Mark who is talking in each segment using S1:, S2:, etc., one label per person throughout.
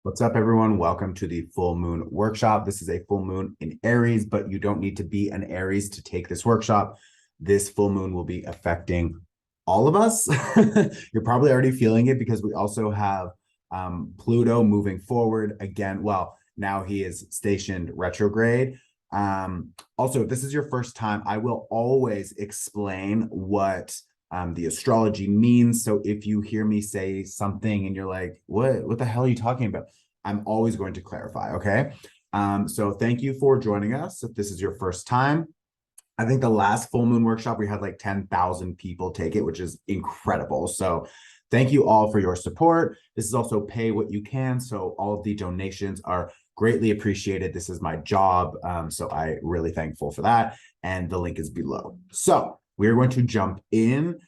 S1: What's up, everyone? Welcome to the full moon workshop. This is a full moon in Aries, but you don't need to be an Aries to take this workshop. This full moon will be affecting all of us. You're probably already feeling it because we also have Pluto moving forward again. Well, now he is stationed retrograde. Also, if this is your first time, I will always explain what the astrology means. So if you hear me say something and you're like, what the hell are you talking about? I'm always going to clarify, okay? So thank you for joining us. If this is your first time, I think the last full moon workshop, we had like 10,000 people take it, which is incredible. So thank you all for your support. This is also pay what you can. So all of the donations are greatly appreciated. This is my job. So I really thankful for that. And the link is below. So we're going to jump in.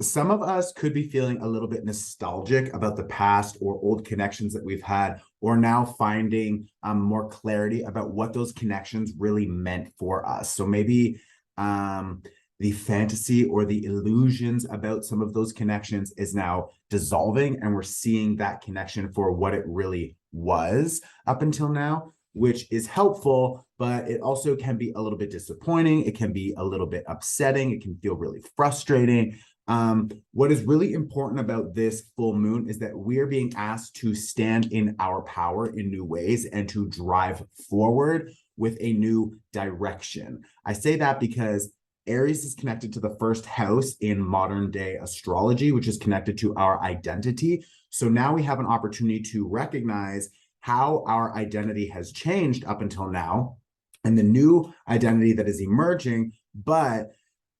S1: Some of us could be feeling a little bit nostalgic about the past or old connections that we've had, or now finding more clarity about what those connections really meant for us. So maybe the fantasy or the illusions about some of those connections is now dissolving, and we're seeing that connection for what it really was up until now, which is helpful, but it also can be a little bit disappointing. It can be a little bit upsetting. It can feel really frustrating. What is really important about this full moon is that we're being asked to stand in our power in new ways and to drive forward with a new direction. I say that because Aries is connected to the first house in modern day astrology, which is connected to our identity. So now we have an opportunity to recognize how our identity has changed up until now and the new identity that is emerging. But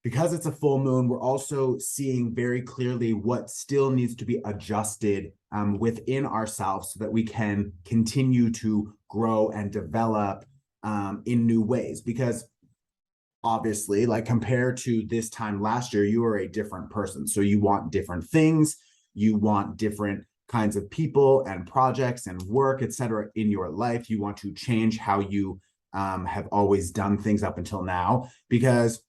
S1: because it's a full moon, we're also seeing very clearly what still needs to be adjusted within ourselves so that we can continue to grow and develop in new ways. Because obviously, like compared to this time last year, you are a different person. So you want different things, you want different kinds of people and projects and work, etc. in your life. You want to change how you have always done things up until now, because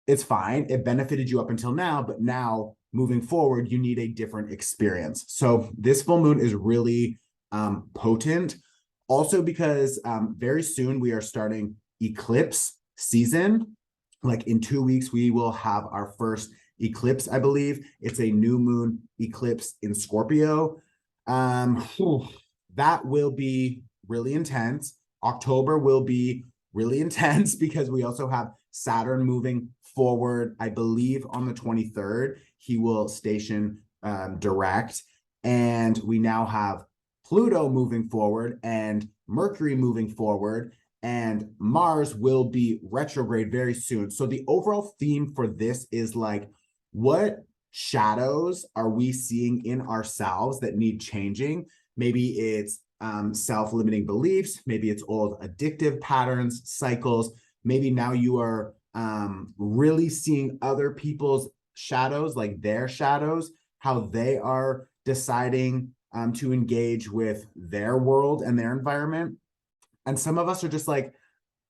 S1: it's fine. It benefited you up until now, but now moving forward, you need a different experience. So this full moon is really potent. Also because very soon we are starting eclipse season. Like in 2 weeks, we will have our first eclipse, I believe. It's a new moon eclipse in Scorpio. That will be really intense. October will be really intense because we also have Saturn moving forward. I believe on the 23rd, he will station direct. And we now have Pluto moving forward and Mercury moving forward, and Mars will be retrograde very soon. So the overall theme for this is like, what shadows are we seeing in ourselves that need changing? Maybe it's self-limiting beliefs. Maybe it's old addictive patterns, cycles. Maybe now you are really seeing other people's shadows, like their shadows, how they are deciding to engage with their world and their environment. And some of us are just like,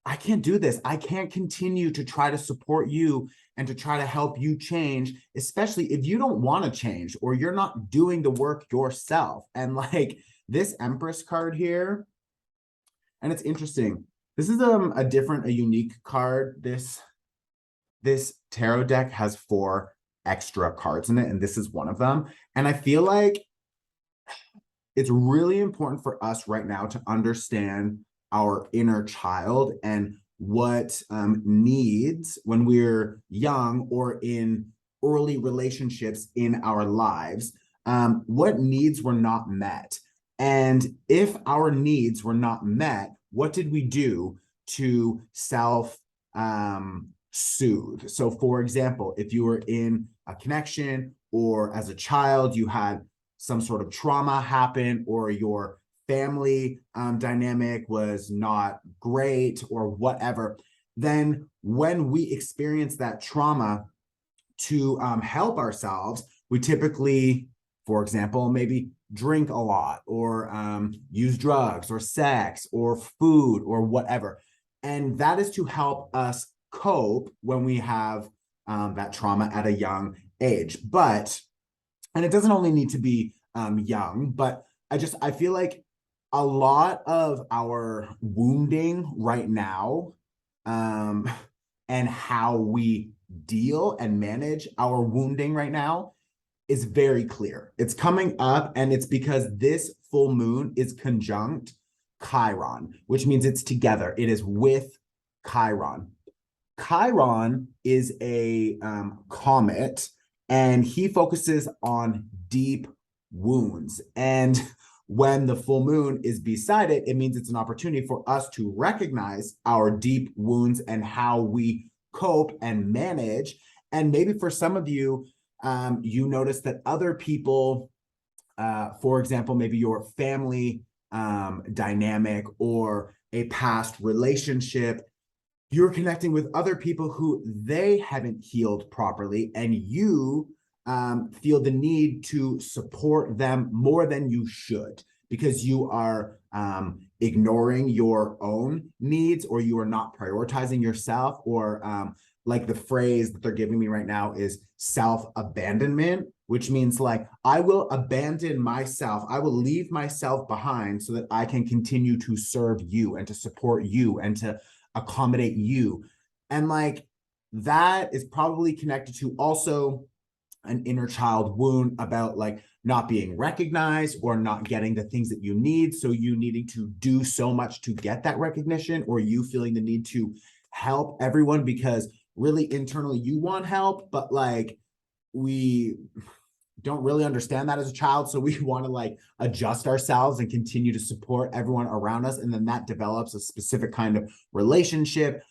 S1: I can't do this. I can't continue to try to support you and to try to help you change, especially if you don't want to change or you're not doing the work yourself. And like this Empress card here, and it's interesting. This is a unique card. This tarot deck has 4 extra cards in it, and this is one of them. And I feel like it's really important for us right now to understand our inner child and what needs when we're young or in early relationships in our lives, what needs were not met. And if our needs were not met, what did we do to self soothe? So for example, if you were in a connection or as a child, you had some sort of trauma happen, or your family dynamic was not great or whatever, then when we experience that trauma, to help ourselves, we typically, for example, maybe drink a lot or use drugs or sex or food or whatever. And that is to help us cope when we have that trauma at a young age. And it doesn't only need to be young, but I feel like a lot of our wounding right now, and how we deal and manage our wounding right now is very clear. It's coming up, and it's because this full moon is conjunct Chiron, which means it's together. It is with Chiron. Chiron is a comet, and he focuses on deep wounds. And when the full moon is beside it, it means it's an opportunity for us to recognize our deep wounds and how we cope and manage. And maybe for some of you, you notice that other people, for example, maybe your family dynamic or a past relationship, you're connecting with other people who they haven't healed properly, and you feel the need to support them more than you should because you are ignoring your own needs, or you are not prioritizing yourself, or like the phrase that they're giving me right now is self-abandonment, which means like, I will abandon myself. I will leave myself behind so that I can continue to serve you and to support you and to accommodate you. And like, that is probably connected to also an inner child wound about like not being recognized or not getting the things that you need. So you needing to do so much to get that recognition, or you feeling the need to help everyone because really internally you want help, but like we don't really understand that as a child. So we want to like adjust ourselves and continue to support everyone around us. And then that develops a specific kind of relationship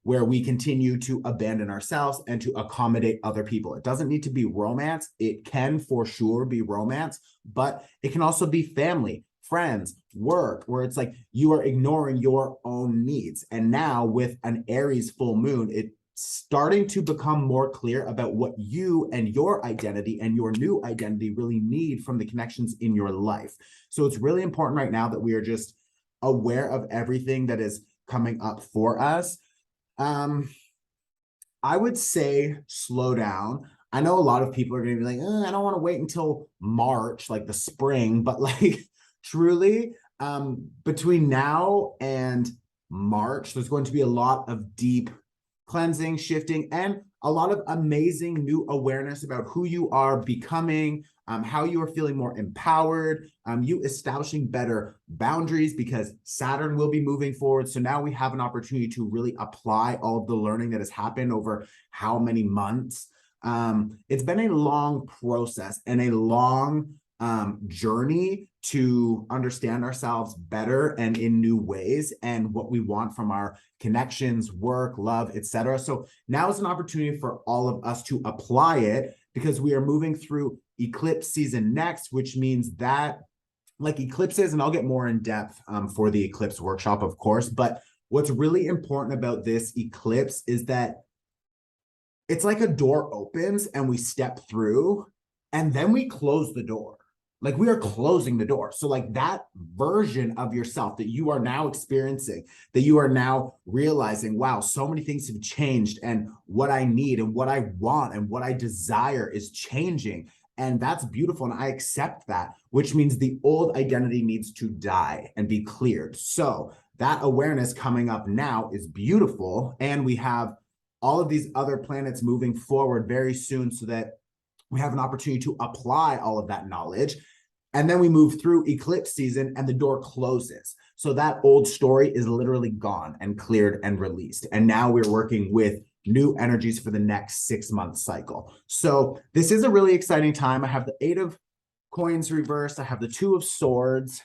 S1: where we continue to abandon ourselves and to accommodate other people. It doesn't need to be romance. It can for sure be romance, but it can also be family, friends, work, where it's like you are ignoring your own needs. And now with an Aries full moon, it's starting to become more clear about what you and your identity and your new identity really need from the connections in your life. So it's really important right now that we are just aware of everything that is coming up for us. I would say slow down. I know a lot of people are going to be like, I don't want to wait until March, like the spring, but like truly, between now and March, there's going to be a lot of deep cleansing, shifting, and a lot of amazing new awareness about who you are becoming, how you are feeling more empowered, you establishing better boundaries because Saturn will be moving forward. So now we have an opportunity to really apply all of the learning that has happened over how many months. It's been a long process and a long journey to understand ourselves better and in new ways and what we want from our connections, work, love, etc. So now is an opportunity for all of us to apply it because we are moving through eclipse season next, which means that like eclipses, and I'll get more in depth for the eclipse workshop, of course, but what's really important about this eclipse is that it's like a door opens and we step through and then we close the door. Like we are closing the door. So like that version of yourself that you are now experiencing, that you are now realizing, wow, so many things have changed and what I need and what I want and what I desire is changing. And that's beautiful. And I accept that, which means the old identity needs to die and be cleared. So that awareness coming up now is beautiful. And we have all of these other planets moving forward very soon so that we have an opportunity to apply all of that knowledge. And then we move through eclipse season and the door closes. So that old story is literally gone and cleared and released. And now we're working with new energies for the next 6-month cycle. So this is a really exciting time. I have the 8 of coins reversed. I have the 2 of swords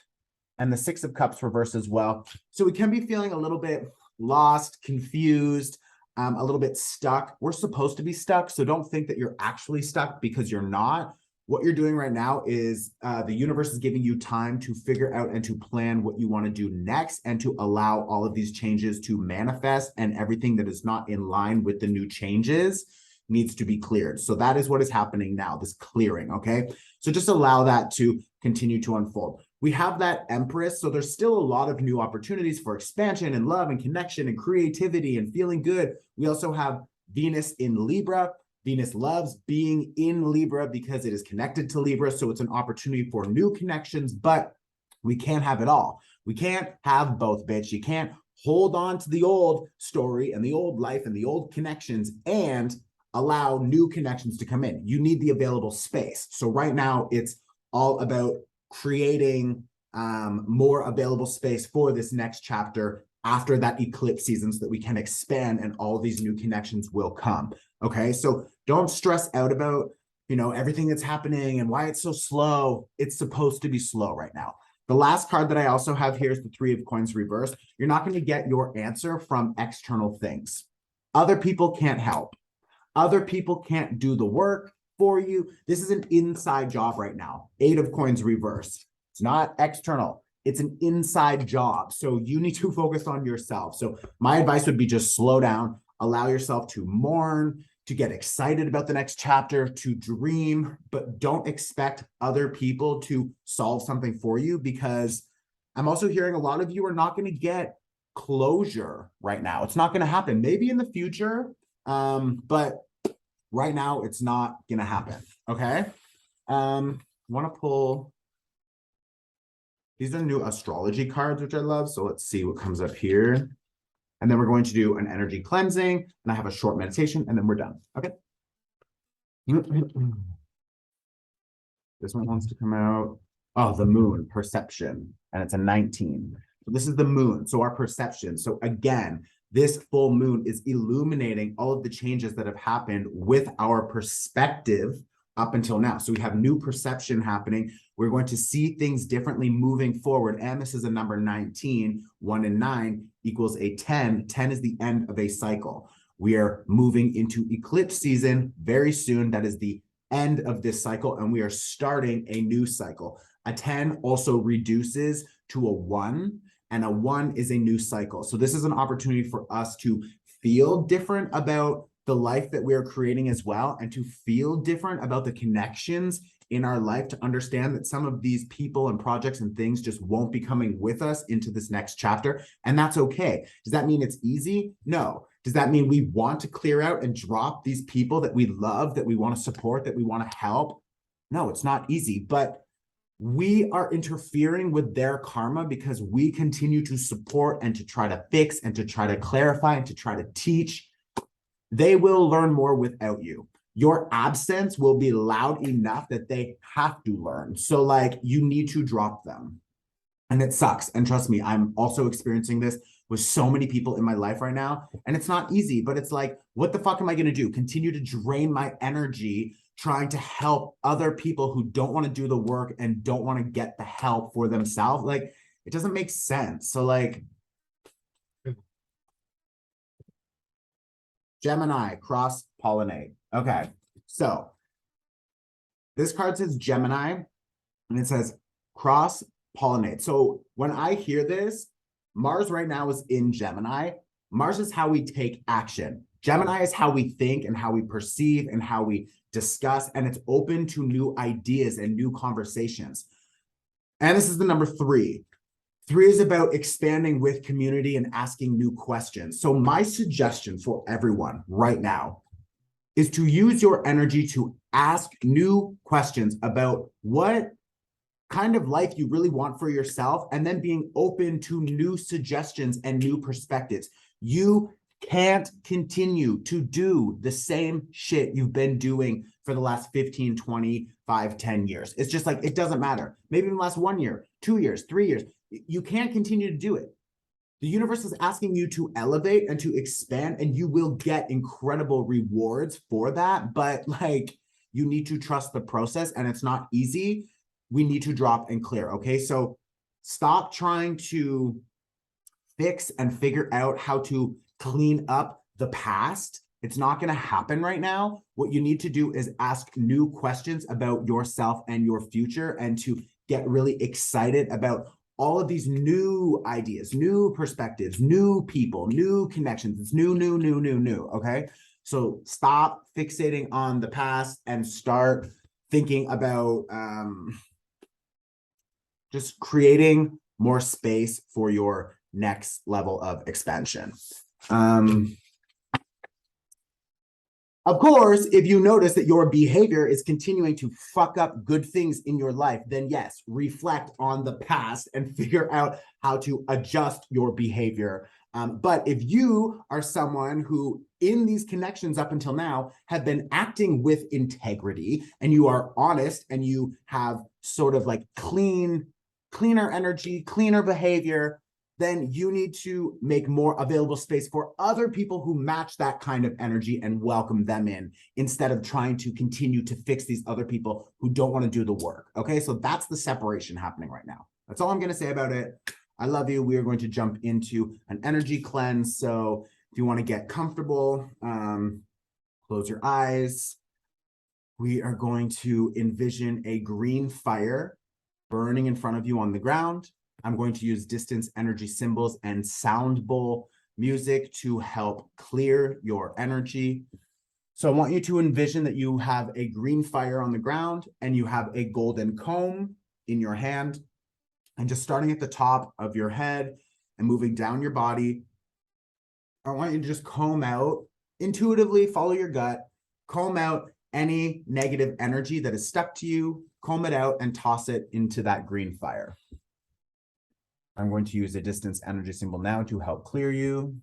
S1: and the 6 of cups reversed as well. So we can be feeling a little bit lost, confused, a little bit stuck. We're supposed to be stuck. So don't think that you're actually stuck because you're not. What you're doing right now is the universe is giving you time to figure out and to plan what you want to do next and to allow all of these changes to manifest, and everything that is not in line with the new changes needs to be cleared. So that is what is happening now, this clearing, okay? So just allow that to continue to unfold. We have that Empress, so there's still a lot of new opportunities for expansion and love and connection and creativity and feeling good. We also have Venus in Libra. Venus loves being in Libra because it is connected to Libra. So it's an opportunity for new connections, but we can't have it all. We can't have both, bitch. You can't hold on to the old story and the old life and the old connections and allow new connections to come in. You need the available space. So right now it's all about creating more available space for this next chapter after that eclipse season so that we can expand and all these new connections will come. Okay, so don't stress out about, you know, everything that's happening and why it's so slow. It's supposed to be slow right now. The last card that I also have here is the Three of Coins reversed. You're not going to get your answer from external things. Other people can't help. Other people can't do the work for you. This is an inside job right now. Eight of Coins reversed. It's not external. It's an inside job. So you need to focus on yourself. So my advice would be just slow down, allow yourself to mourn, to get excited about the next chapter, to dream, but don't expect other people to solve something for you, because I'm also hearing a lot of you are not going to get closure right now. It's not going to happen. Maybe in the future, but right now it's not going to happen. Okay. Want to pull. These are new astrology cards, which I love. So let's see what comes up here. And then we're going to do an energy cleansing, and I have a short meditation, and then we're done. Okay. This one wants to come out. Oh, the moon, perception, and it's a 19. So this is the moon, so our perception. So again, this full moon is illuminating all of the changes that have happened with our perspective up until now. So we have new perception happening. We're going to see things differently moving forward. And this is a number 19. 1 and 9 equals a 10. 10 is the end of a cycle. We are moving into eclipse season very soon. That is the end of this cycle, and we are starting a new cycle. A 10 also reduces to a 1, and a 1 is a new cycle. So this is an opportunity for us to feel different about the life that we're creating as well, and to feel different about the connections in our life, to understand that some of these people and projects and things just won't be coming with us into this next chapter. And that's okay. Does that mean it's easy? No. Does that mean we want to clear out and drop these people that we love, that we want to support, that we want to help? No, it's not easy, but we are interfering with their karma because we continue to support and to try to fix and to try to clarify and to try to teach. They will learn more without you. Your absence will be loud enough that they have to learn. So like, you need to drop them. And it sucks. And trust me, I'm also experiencing this with so many people in my life right now. And it's not easy, but it's like, what the fuck am I going to do? Continue to drain my energy trying to help other people who don't want to do the work and don't want to get the help for themselves? Like, it doesn't make sense. So like, Gemini, cross-pollinate. Okay, so this card says Gemini, and it says cross-pollinate. So when I hear this, Mars right now is in Gemini. Mars is how we take action. Gemini is how we think and how we perceive and how we discuss, and it's open to new ideas and new conversations. And this is the number 3. 3 is about expanding with community and asking new questions. So my suggestion for everyone right now is to use your energy to ask new questions about what kind of life you really want for yourself, and then being open to new suggestions and new perspectives. You can't continue to do the same shit you've been doing for the last 15, 25, 10 years. It's just like, it doesn't matter. Maybe in the last 1 year, 2 years, 3 years. You can't continue to do it. The universe is asking you to elevate and to expand, and you will get incredible rewards for that. But like, you need to trust the process, and it's not easy. We need to drop and clear. Okay. So stop trying to fix and figure out how to clean up the past. It's not going to happen right now. What you need to do is ask new questions about yourself and your future, and to get really excited about all of these new ideas, new perspectives, new people, new connections. It's new. Okay. So stop fixating on the past and start thinking about just creating more space for your next level of expansion. Of course, if you notice that your behavior is continuing to fuck up good things in your life, then yes, reflect on the past and figure out how to adjust your behavior. But if you are someone who, in these connections up until now, have been acting with integrity, and you are honest, and you have sort of like cleaner energy, cleaner behavior, then you need to make more available space for other people who match that kind of energy and welcome them in, instead of trying to continue to fix these other people who don't want to do the work. Okay, so that's the separation happening right now. That's all I'm going to say about it. I love you. We are going to jump into an energy cleanse. So if you want to get comfortable, close your eyes. We are going to envision a green fire burning in front of you on the ground. I'm going to use distance energy symbols and sound bowl music to help clear your energy. So I want you to envision that you have a green fire on the ground and you have a golden comb in your hand. And just starting at the top of your head and moving down your body, I want you to just comb out, intuitively follow your gut, comb out any negative energy that is stuck to you, comb it out and toss it into that green fire. I'm going to use a distance energy symbol now to help clear you.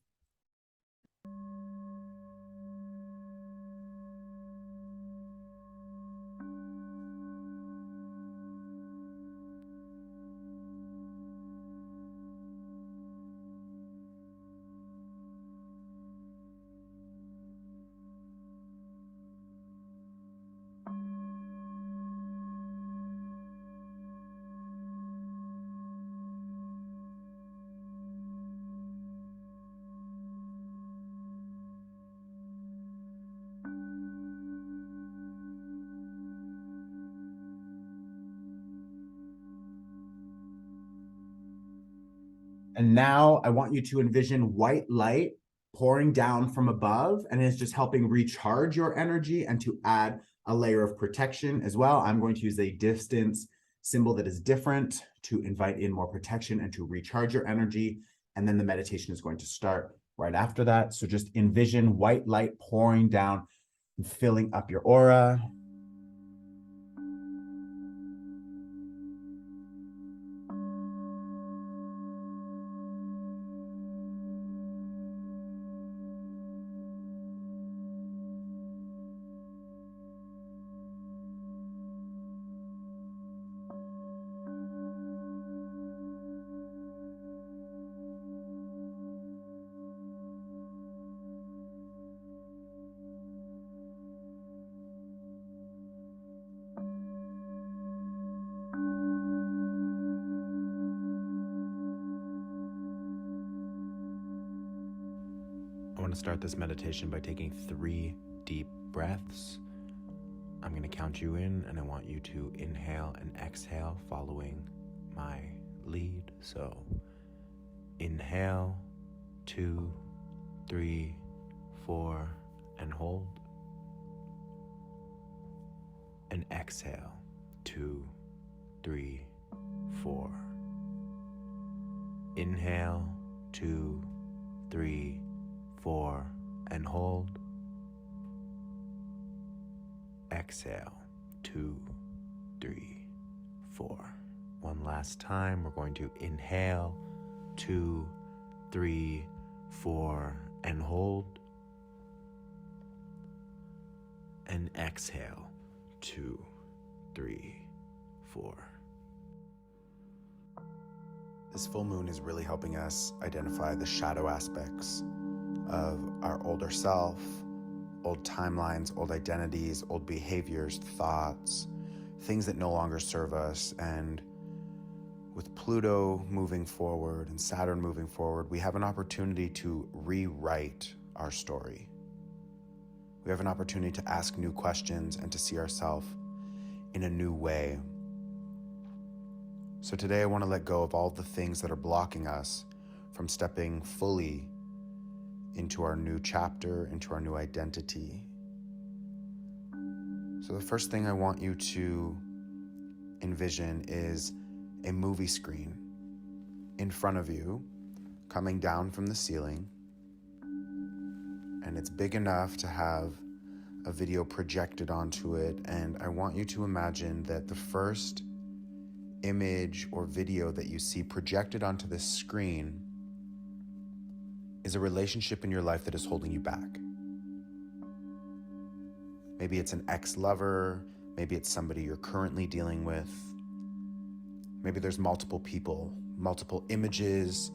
S1: And now I want you to envision white light pouring down from above, and it's just helping recharge your energy and to add a layer of protection as well. I'm going to use a distance symbol that is different to invite in more protection and to recharge your energy. And then the meditation is going to start right after that. So just envision white light pouring down and filling up your aura. I want to start this meditation by taking 3 deep breaths. I'm going to count you in, and I want you to inhale and exhale following my lead. So inhale, 2, 3, 4, and hold. And exhale, 2, 3, 4. Inhale, 2, 3, 4, and hold. Exhale, 2, 3, 4. One last time, we're going to inhale, 2, 3, 4, and hold. And exhale, 2, 3, 4. This full moon is really helping us identify the shadow aspects of our older self, old timelines, old identities, old behaviors, thoughts, things that no longer serve us. And with Pluto moving forward and Saturn moving forward, we have an opportunity to rewrite our story. We have an opportunity to ask new questions and to see ourselves in a new way. So today I want to let go of all the things that are blocking us from stepping fully into our new chapter, into our new identity. So the first thing I want you to envision is a movie screen in front of you, coming down from the ceiling, and it's big enough to have
S2: a video projected onto it, and I want you to imagine that the first image or video that you see projected onto this screen is a relationship in your life that is holding you back. Maybe it's an ex-lover, maybe it's somebody you're currently dealing with. Maybe there's multiple people, multiple images,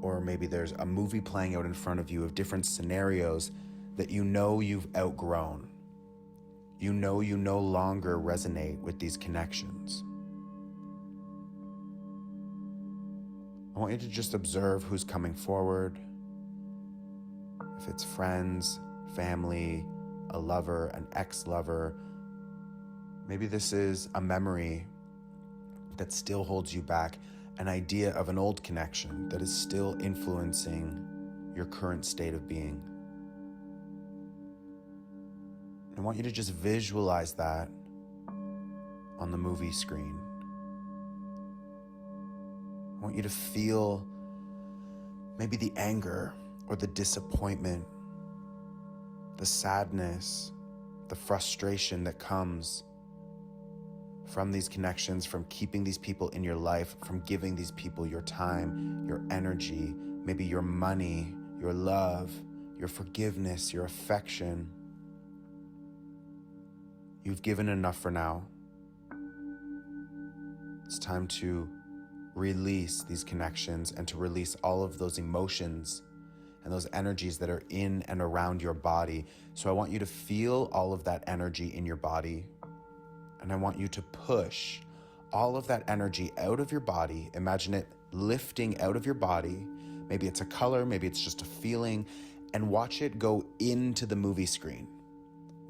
S2: or maybe there's a movie playing out in front of you of different scenarios that you know you've outgrown. You know you no longer resonate with these connections. I want you to just observe who's coming forward. If it's friends, family, a lover, an ex-lover, maybe this is a memory that still holds you back, an idea of an old connection that is still influencing your current state of being. I want you to just visualize that on the movie screen. I want you to feel maybe the anger or the disappointment, the sadness, the frustration that comes from these connections, from keeping these people in your life, from giving these people your time, your energy, maybe your money, your love, your forgiveness, your affection. You've given enough for now. It's time to release these connections and to release all of those emotions and those energies that are in and around your body. So I want you to feel all of that energy in your body. And I want you to push all of that energy out of your body. Imagine it lifting out of your body. Maybe it's a color, maybe it's just a feeling, and watch it go into the movie screen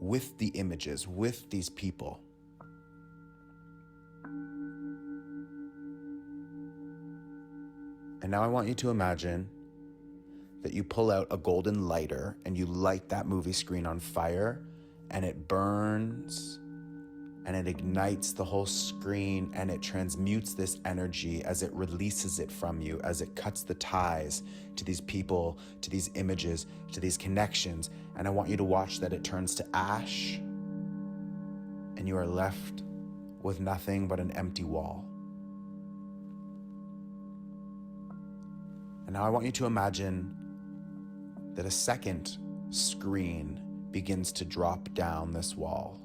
S2: with the images, with these people. And now I want you to imagine that you pull out a golden lighter and you light that movie screen on fire, and it burns and it ignites the whole screen, and it transmutes this energy as it releases it from you, as it cuts the ties to these people, to these images, to these connections. And I want you to watch that it turns to ash, and you are left with nothing but an empty wall. And now I want you to imagine that a second screen begins to drop down this wall.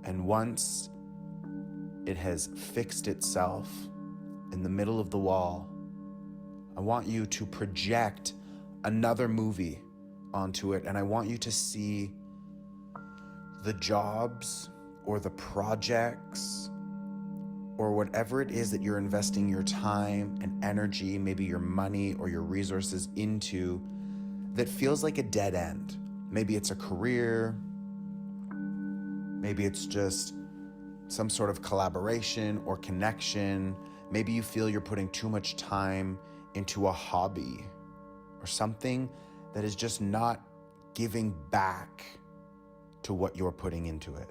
S2: And once it has fixed itself in the middle of the wall, I want you to project another movie onto it, and I want you to see the jobs or the projects or whatever it is that you're investing your time and energy, maybe your money or your resources into, that feels like a dead end. Maybe it's a career, maybe it's just some sort of collaboration or connection. Maybe you feel you're putting too much time into a hobby or something that is just not giving back to what you're putting into it.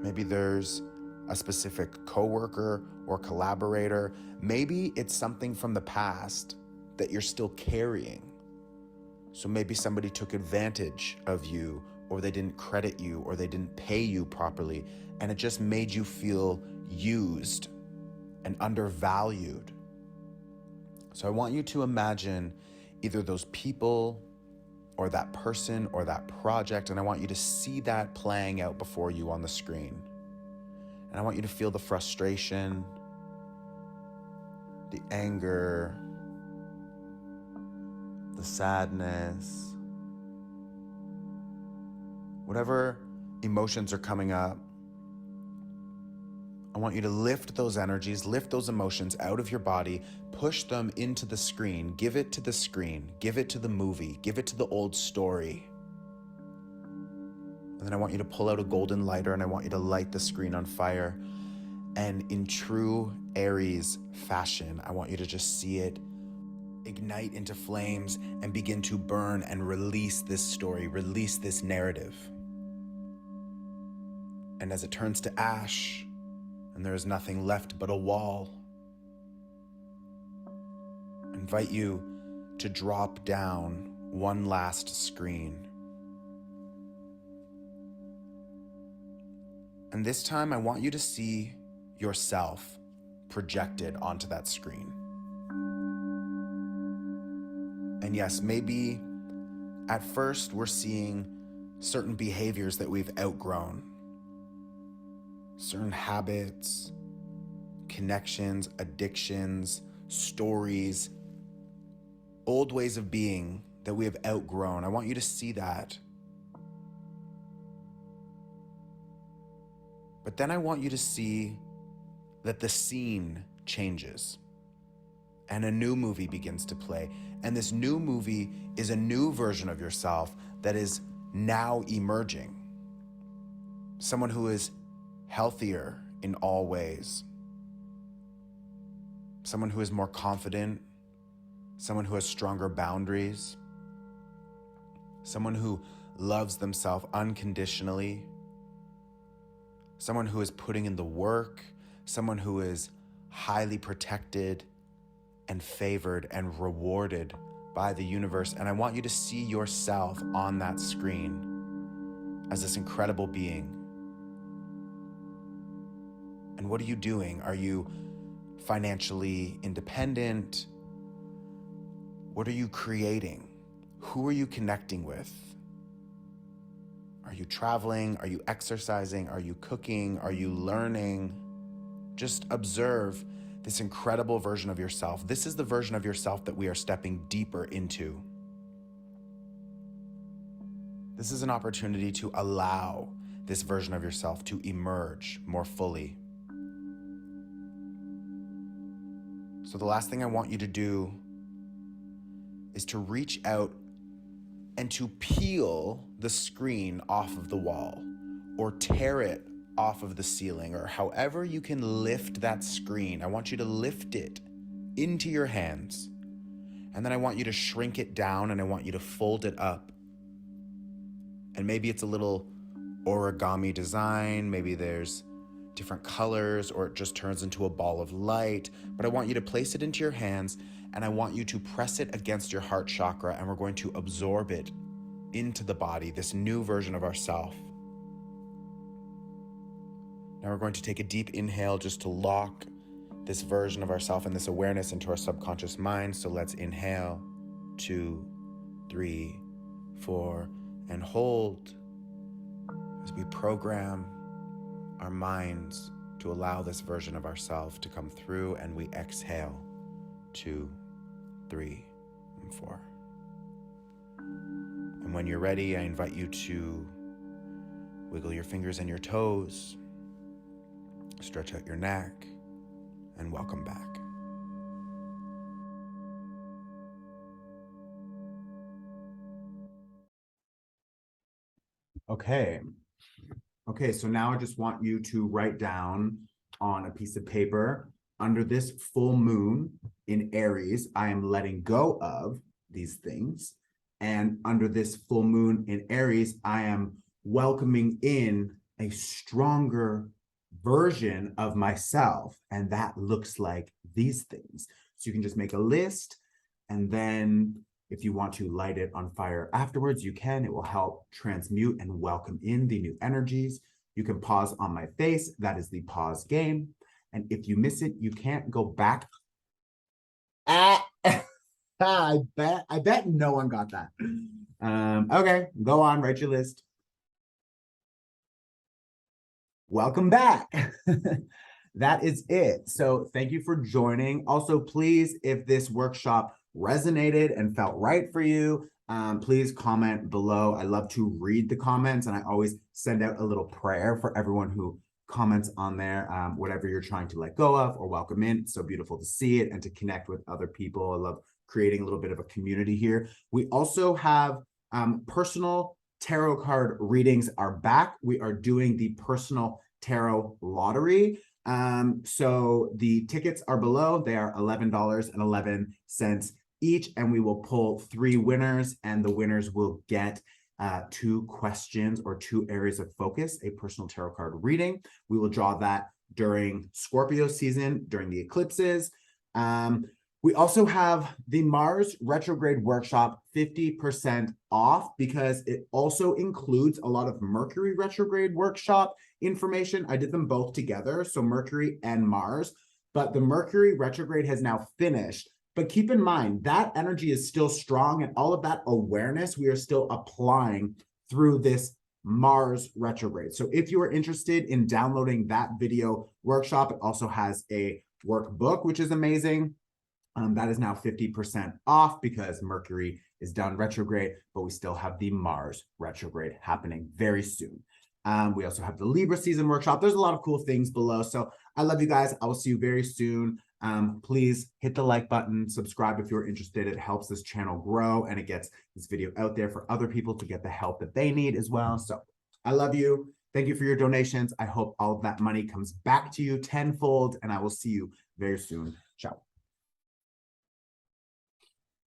S2: Maybe there's a specific coworker or collaborator. Maybe it's something from the past that you're still carrying. So maybe somebody took advantage of you, or they didn't credit you, or they didn't pay you properly, and it just made you feel used and undervalued. So I want you to imagine either those people or that person or that project, and I want you to see that playing out before you on the screen. And I want you to feel the frustration, the anger, the sadness, whatever emotions are coming up. I want you to lift those energies, lift those emotions out of your body, push them into the screen, give it to the screen, give it to the movie, give it to the old story. And then I want you to pull out a golden lighter, and I want you to light the screen on fire. And in true Aries fashion, I want you to just see it ignite into flames and begin to burn and release this story, release this narrative. And as it turns to ash and there is nothing left but a wall, I invite you to drop down one last screen. And this time I want you to see yourself projected onto that screen. And yes, maybe at first we're seeing certain behaviors that we've outgrown, certain habits, connections, addictions, stories, old ways of being that we have outgrown. I want you to see that. But then I want you to see that the scene changes and a new movie begins to play. And this new movie is a new version of yourself that is now emerging. Someone who is healthier in all ways. Someone who is more confident. Someone who has stronger boundaries. Someone who loves themselves unconditionally. Someone who is putting in the work. Someone who is highly protected and favored and rewarded by the universe. And I want you to see yourself on that screen as this incredible being. And what are you doing? Are you financially independent? What are you creating? Who are you connecting with? Are you traveling? Are you exercising? Are you cooking? Are you learning? Just observe this incredible version of yourself. This is the version of yourself that we are stepping deeper into. This is an opportunity to allow this version of yourself to emerge more fully. So the last thing I want you to do is to reach out and to peel the screen off of the wall or tear it off of the ceiling, or however you can lift that screen. I want you to lift it into your hands. And then I want you to shrink it down and I want you to fold it up. And maybe it's a little origami design. Maybe there's different colors, or it just turns into a ball of light. But I want you to place it into your hands and I want you to press it against your heart chakra, and we're going to absorb it into the body, this new version of ourself. Now we're going to take a deep inhale just to lock this version of ourself and this awareness into our subconscious mind. So let's inhale, 2, 3, 4, and hold as we program our minds to allow this version of ourselves to come through, and we exhale, 2, 3, and 4. And when you're ready, I invite you to wiggle your fingers and your toes, stretch out your neck, and welcome back.
S1: Okay, so now I just want you to write down on a piece of paper, under this full moon in Aries, I am letting go of these things. And under this full moon in Aries, I am welcoming in a stronger version of myself. And that looks like these things. So you can just make a list, and then if you want to light it on fire afterwards, you can. It will help transmute and welcome in the new energies. You can pause on my face. That is the pause game. And if you miss it, you can't go back. I bet no one got that. Okay, go on, write your list. Welcome back. That is it. So thank you for joining. Also, please, if this workshop resonated and felt right for you, please comment below. I love to read the comments, and I always send out a little prayer for everyone who comments on there, whatever you're trying to let go of or welcome in. It's so beautiful to see it and to connect with other people. I love creating a little bit of a community here. We also have personal tarot card readings are back. We are doing the personal tarot lottery. So the tickets are below. They are $11.11 each, and we will pull 3 winners, and the winners will get 2 questions or 2 areas of focus, a personal tarot card reading. We will draw that during Scorpio season, during the eclipses. We also have the Mars retrograde workshop 50% off because it also includes a lot of Mercury retrograde workshop information. I did them both together, so Mercury and Mars, but the Mercury retrograde has now finished. But keep in mind that energy is still strong, and all of that awareness we are still applying through this Mars retrograde. So if you are interested in downloading that video workshop, it also has a workbook, which is amazing. That is now 50% off because Mercury is done retrograde, but we still have the Mars retrograde happening very soon. We also have the Libra season workshop. There's a lot of cool things below. So I love you guys. I will see you very soon. Please hit the like button, subscribe if you're interested. It helps this channel grow and it gets this video out there for other people to get the help that they need as well. So I love you. Thank you for your donations. I hope all of that money comes back to you tenfold, and I will see you very soon. Ciao.